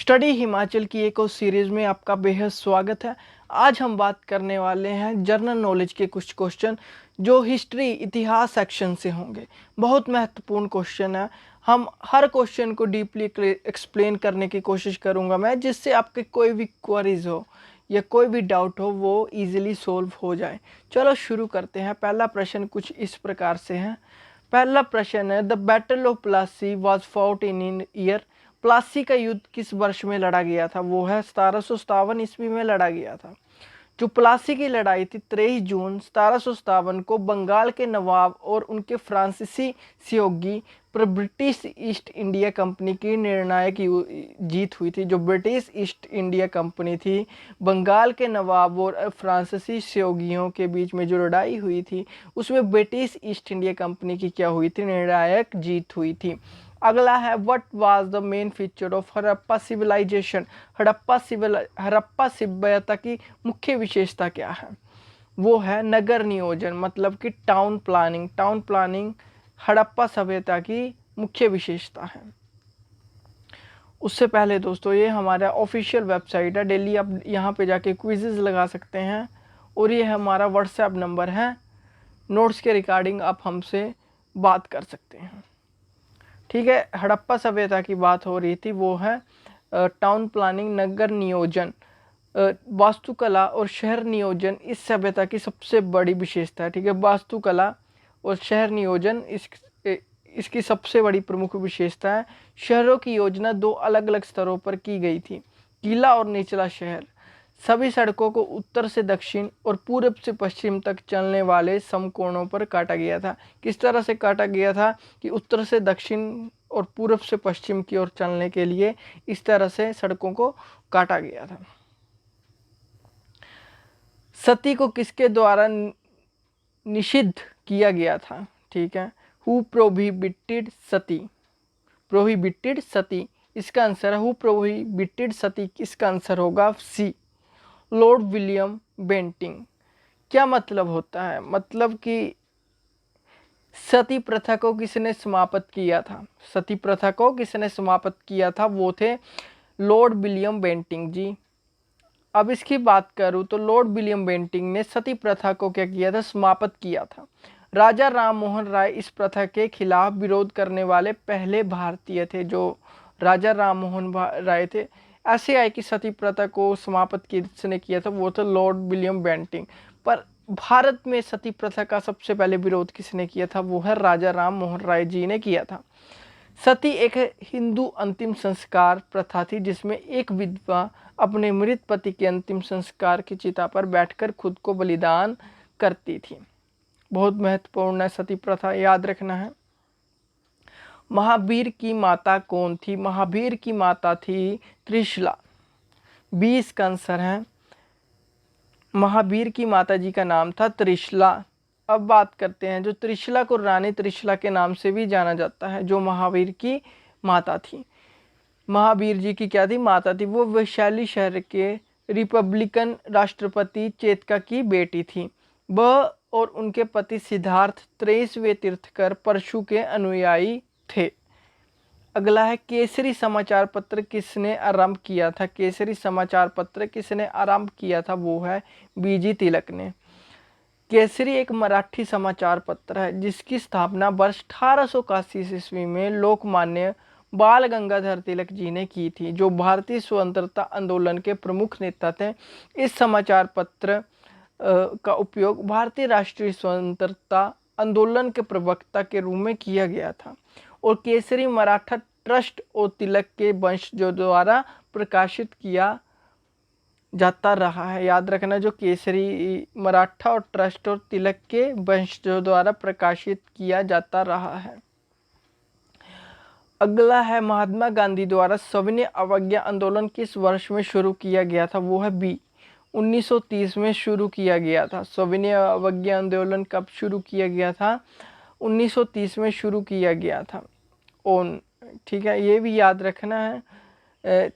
Study Himachal की एक और सीरीज़ में आपका बेहद स्वागत है। आज हम बात करने वाले हैं जनरल नॉलेज के कुछ क्वेश्चन जो हिस्ट्री इतिहास सेक्शन से होंगे। बहुत महत्वपूर्ण क्वेश्चन है। हम हर क्वेश्चन को डीपली एक्सप्लेन करने की कोशिश करूंगा मैं, जिससे आपके कोई भी क्वेरीज हो या कोई भी डाउट हो वो इजीली सॉल्व हो जाए। चलो शुरू करते हैं। पहला प्रश्न कुछ इस प्रकार से है। पहला प्रश्न है, the battle of Plassey was fought in year. Plassey का युद्ध किस वर्ष में लड़ा गया था? वो है 1757 ईस्वी में लड़ा गया था। जो प्लासी की लड़ाई थी 23 जून 1757 को बंगाल के नवाब और उनके फ्रांसीसी सहयोगी पर ब्रिटिश ईस्ट इंडिया कंपनी की निर्णायक जीत हुई थी। जो ब्रिटिश ईस्ट इंडिया कंपनी थी, बंगाल के नवाब और फ्रांसीसी सहयोगियों के बीच में जो लड़ाई हुई थी उसमें ब्रिटिश ईस्ट इंडिया कंपनी की क्या हुई थी? निर्णायक जीत हुई थी। अगला है, what was the main feature of Harappa civilization. Harappa सभ्यता की मुख्य विशेषता क्या है? वो है नगर नियोजन, मतलब कि town planning. Town planning Harappa सभ्यता की मुख्य विशेषता है। उससे पहले दोस्तों, ये हमारा ऑफिशियल वेबसाइट है। डेली आप यहाँ पे जाके क्विज़ेस लगा सकते हैं और ये हमारा व्हाट्सएप नंबर है। नोट्स के रिगार्डिंग आप हमसे बात कर सकते हैं। ठीक है, हड़प्पा सभ्यता की बात हो रही थी। वो है टाउन प्लानिंग, नगर नियोजन, वास्तुकला और शहर नियोजन इस सभ्यता की सबसे बड़ी विशेषता है। ठीक है, वास्तुकला और शहर नियोजन इसकी सबसे बड़ी प्रमुख विशेषता है। शहरों की योजना दो अलग अलग स्तरों पर की गई थी, किला और निचला शहर। सभी सड़कों को उत्तर से दक्षिण और पूरब से पश्चिम तक चलने वाले समकोणों पर काटा गया था। किस तरह से काटा गया था कि उत्तर से दक्षिण और पूरब से पश्चिम की ओर चलने के लिए इस तरह से सड़कों को काटा गया था। सती को किसके द्वारा निषिद्ध किया गया था? ठीक है, हु प्रोहिबिटेड सती। प्रोहिबिटेड सती इसका आंसर है हु प्रोहिबिटेड सती। इसका आंसर होगा सी, लॉर्ड विलियम बेंटिंग। क्या मतलब होता है? मतलब कि सती प्रथा को किसने समाप्त किया था? सती प्रथा को किसने समाप्त किया था? वो थे लॉर्ड विलियम बेंटिंग जी। अब इसकी बात करूं तो लॉर्ड विलियम बेंटिंग ने सती प्रथा को क्या किया था? समाप्त किया था। राजा राम मोहन राय इस प्रथा के खिलाफ विरोध करने वाले पहले भारतीय थे। जो राजा राम मोहन राय थे, ऐसे आए कि सती प्रथा को समाप्त किसने किया था? वो था लॉर्ड विलियम बेंटिंग। पर भारत में सती प्रथा का सबसे पहले विरोध किसने किया था? वो है राजा राम मोहन राय जी ने किया था। सती एक हिंदू अंतिम संस्कार प्रथा थी जिसमें एक विधवा अपने मृत पति के अंतिम संस्कार की चिता पर बैठकर खुद को बलिदान करती थी। बहुत महत्वपूर्ण है सती प्रथा, याद रखना है। महावीर की माता कौन थी? महावीर की माता थी त्रिशला। 20 का आंसर है। महावीर की माता जी का नाम था त्रिशला। अब बात करते हैं, जो त्रिशला को रानी त्रिशला के नाम से भी जाना जाता है, जो महावीर की माता थी। महावीर जी की क्या थी? माता थी। वो वैशाली शहर के रिपब्लिकन राष्ट्रपति चेतका की बेटी थी। वह और उनके पति सिद्धार्थ 23वें तीर्थकर परशु के अनुयायी थे। अगला है, केसरी समाचार पत्र किसने आरंभ किया था? केसरी समाचार पत्र किसने आरंभ किया था? वो है बीजी तिलक ने। केसरी एक मराठी समाचार पत्र है जिसकी स्थापना वर्ष 1881 ईस्वी में लोकमान्य बाल गंगाधर तिलक जी ने की थी, जो भारतीय स्वतंत्रता आंदोलन के प्रमुख नेता थे। इस समाचार पत्र का उपयोग भारतीय राष्ट्रीय स्वतंत्रता आंदोलन के प्रवक्ता के रूप में किया गया था और केसरी मराठा ट्रस्ट और तिलक के वंशजों द्वारा प्रकाशित किया जाता रहा है। याद रखना, जो केसरी मराठा और ट्रस्ट और तिलक के वंशजों द्वारा प्रकाशित किया जाता रहा है। अगला है, महात्मा गांधी द्वारा सविनय अवज्ञा आंदोलन किस वर्ष में शुरू किया गया था? वो है बी, 1930 में शुरू किया गया था। सविनय अवज्ञा आंदोलन कब शुरू किया गया था? 1930 में शुरू किया गया था। ओन ठीक है, ये भी याद रखना है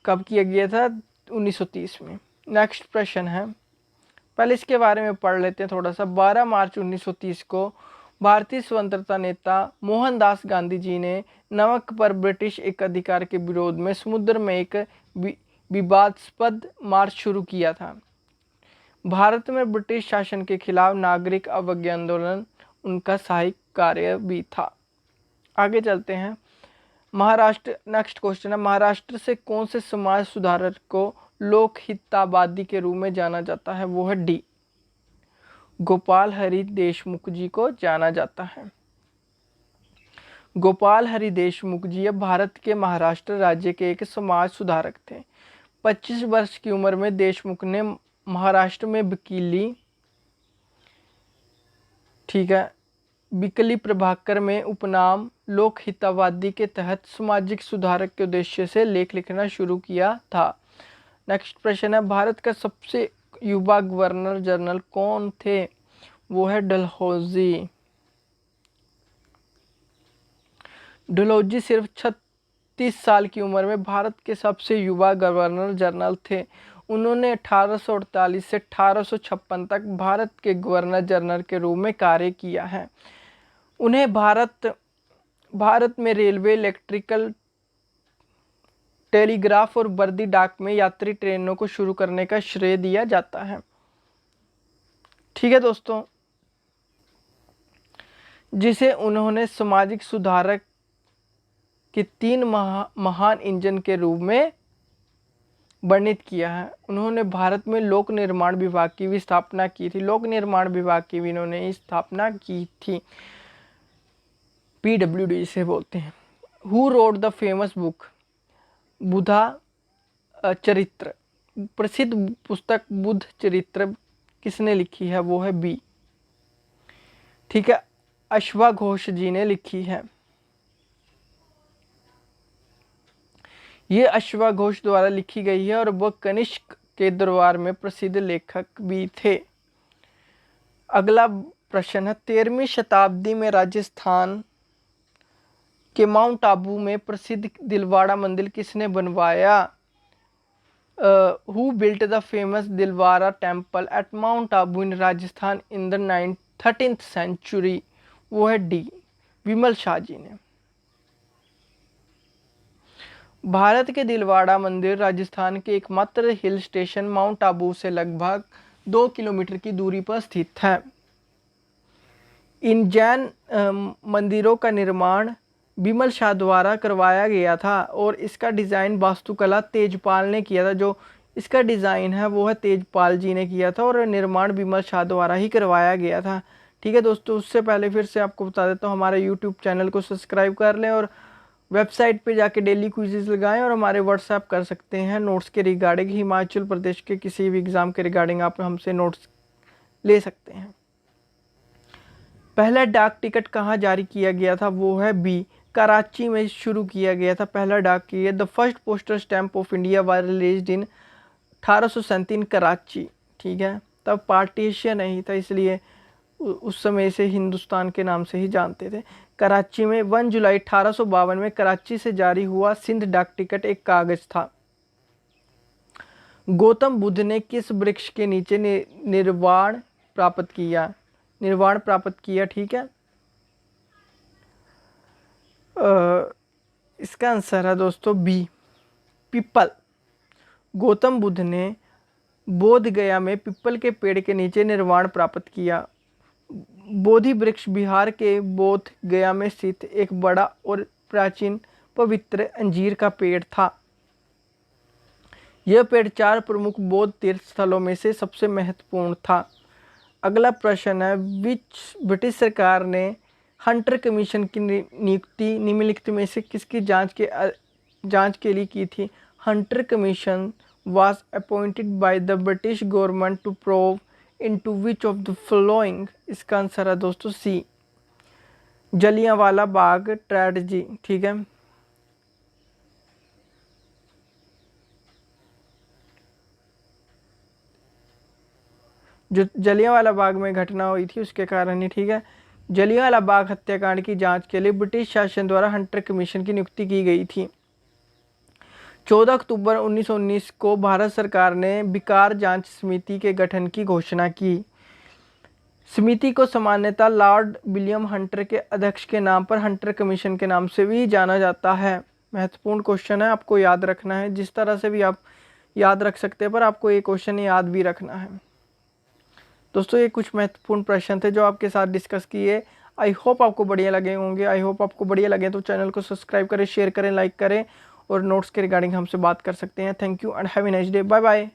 कब किया गया था? 1930 में। नेक्स्ट प्रश्न है, पहले इसके बारे में पढ़ लेते हैं थोड़ा सा। 12 मार्च 1930 को भारतीय स्वतंत्रता नेता मोहनदास गांधी जी ने नमक पर ब्रिटिश एक अधिकार के विरोध में समुद्र में एक विवादास्पद मार्च शुरू किया था। भारत में ब्रिटिश शासन के खिलाफ नागरिक अवज्ञा आंदोलन उनका सहायक कार्य भी था। आगे चलते हैं। महाराष्ट्र, नेक्स्ट क्वेश्चन है, महाराष्ट्र से कौन से समाज सुधारक को लोकहितवादी के रूप में जाना जाता है? वो है डी, गोपाल हरि देशमुख जी को जाना जाता है। गोपाल हरि देशमुख जी भारत के महाराष्ट्र राज्य के एक समाज सुधारक थे। 25 वर्ष की उम्र में देशमुख ने महाराष्ट्र में वकीली, ठीक है, बिकली प्रभाकर में उपनाम लोकहितवादी के तहत सामाजिक सुधारक के उद्देश्य से लेख लिखना शुरू किया था। नेक्स्ट प्रश्न है, भारत का सबसे युवा गवर्नर जनरल कौन थे? वो है डलहौजी। डलहौजी सिर्फ 36 साल की उम्र में भारत के सबसे युवा गवर्नर जनरल थे। उन्होंने 1848 से 1856 तक भारत के गवर्नर जनरल के रूप में कार्य किया है। उन्हें भारत में रेलवे, इलेक्ट्रिकल, टेलीग्राफ और वर्दी डाक में यात्री ट्रेनों को शुरू करने का श्रेय दिया जाता है। ठीक है दोस्तों, जिसे उन्होंने सामाजिक सुधारक के 3 महान इंजन के रूप में वर्णित किया है। उन्होंने भारत में लोक निर्माण विभाग की भी स्थापना की थी। लोक निर्माण विभाग की भी इन्होंने स्थापना की थी, PWD से बोलते हैं। Who wrote the famous book Buddhacharita? प्रसिद्ध पुस्तक बुद्ध चरित्र किसने लिखी है? वो है बी, ठीक है, अश्वघोष जी ने लिखी है। ये अश्वघोष द्वारा लिखी गई है और वह कनिष्क के दरबार में प्रसिद्ध लेखक भी थे। अगला प्रश्न है, 13वीं शताब्दी में राजस्थान के माउंट आबू में प्रसिद्ध दिलवाड़ा मंदिर किसने बनवाया? Who built the famous Dilwara temple at Mount Abu in Rajasthan in the 13th century? वो है डी, विमल शाह जी ने। भारत के दिलवाड़ा मंदिर राजस्थान के एकमात्र हिल स्टेशन माउंट आबू से लगभग 2 किलोमीटर की दूरी पर स्थित है। इन जैन मंदिरों का निर्माण विमल शाह द्वारा करवाया गया था और इसका डिज़ाइन वास्तुकला तेजपाल ने किया था। जो इसका डिज़ाइन है वो है तेजपाल जी ने किया था और निर्माण विमल शाह द्वारा ही करवाया गया था। ठीक है दोस्तों, उससे पहले फिर से आपको बता देता हूँ, हमारे यूट्यूब चैनल को सब्सक्राइब कर लें और वेबसाइट पे जाके डेली क्विज़ेस लगाएं और हमारे व्हाट्सएप कर सकते हैं नोट्स के रिगार्डिंग। हिमाचल प्रदेश के किसी भी एग्ज़ाम के रिगार्डिंग आप हमसे नोट्स ले सकते हैं। पहला डाक टिकट कहाँ जारी किया गया था? वो है बी, कराची में शुरू किया गया था पहला डाक ticket. The first postal stamp of India was released in 1837 Karachi. ठीक है, तब पार्टीशन नहीं था, इसलिए उस समय से हिंदुस्तान के नाम से ही जानते थे। कराची में 1 जुलाई 1852 में कराची से जारी हुआ सिंध डाक टिकट एक कागज था। गौतम बुद्ध ने किस वृक्ष के नीचे निर्वाण प्राप्त किया? ठीक है, इसका आंसर है दोस्तों बी, पीपल। गौतम बुद्ध ने बोध गया में पीपल के पेड़ के नीचे निर्वाण प्राप्त किया। बोधि वृक्ष बिहार के बोध गया में स्थित एक बड़ा और प्राचीन पवित्र अंजीर का पेड़ था। यह पेड़ 4 प्रमुख बौद्ध तीर्थ स्थलों में से सबसे महत्वपूर्ण था। अगला प्रश्न है, विच ब्रिटिश सरकार ने हंटर कमीशन की नियुक्ति निम्नलिखित में से किसकी जांच के लिए की थी? Hunter commission was appointed by the British government to probe into which of the following? इसका आंसर है दोस्तों सी, जलियांवाला बाग ट्रेजेडी। ठीक है, जो जलियांवाला बाग में घटना हुई थी उसके कारण ही। ठीक है, जलियांवाला बाग हत्याकांड की जांच के लिए ब्रिटिश शासन द्वारा हंटर कमीशन की नियुक्ति की गई थी। 14 अक्टूबर 1919 को भारत सरकार ने विकार जांच समिति के गठन की घोषणा की। समिति को सामान्यतः लॉर्ड विलियम हंटर के अध्यक्ष के नाम पर हंटर कमीशन के नाम से भी जाना जाता है। महत्वपूर्ण क्वेश्चन है, आपको याद रखना है। जिस तरह से भी आप याद रख सकते हैं, पर आपको ये क्वेश्चन याद भी रखना है। दोस्तों, ये कुछ महत्वपूर्ण प्रश्न थे जो आपके साथ डिस्कस किए। आई होप आपको बढ़िया लगे होंगे। आई होप आपको बढ़िया लगे तो चैनल को सब्सक्राइब करें, शेयर करें, लाइक करें और नोट्स के रिगार्डिंग हमसे बात कर सकते हैं। Thank you and have a nice day. Bye bye.